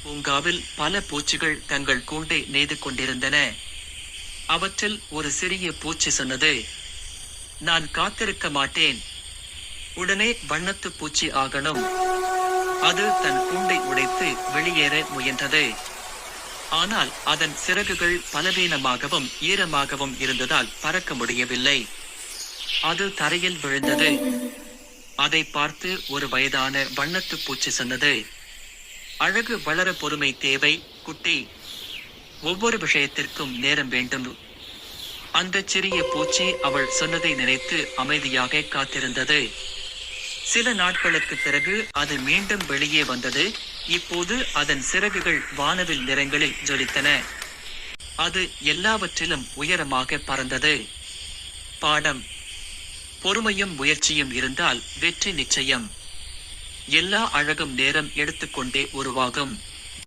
பூங்காவில் பல பூச்சிகள் தங்கள் கூண்டை நெய்து கொண்டிருந்தன. அவற்றில் ஒரு சிறிய பூச்சி சொன்னது, நான் காத்திருக்க மாட்டேன், உடனே வண்ணத்து பூச்சி ஆகணும். அது தன் கூண்டை உடைத்து வெளியேற முயன்றது. ஆனால் அதன் சிறகுகள் பலவீனமாகவும் ஈரமாகவும் இருந்ததால் பறக்க முடியவில்லை. அது தரையில் விழுந்தது. அதை பார்த்து ஒரு வயதான வண்ணத்து பூச்சி சொன்னது, அழகு வளர பொறுமை தேவை குட்டி, ஒவ்வொரு விஷயத்திற்கும் நேரம் வேண்டும். அந்த சிறிய பூச்சி அவள் சொன்னதை நினைத்து அமைதியாக காத்திருந்தது. சில நாட்களுக்கு பிறகு அது மீண்டும் வெளியே வந்தது. இப்போது அதன் சிறகுகள் வானவில் நிறங்களில் ஜொலித்தன. அது எல்லாவற்றிலும் உயரமாக பறந்தது. பாடம்: பொறுமையும் முயற்சியும் இருந்தால் வெற்றி நிச்சயம். எல்லா அழகும் நேரம் எடுத்துக்கொண்டே உருவாகும்.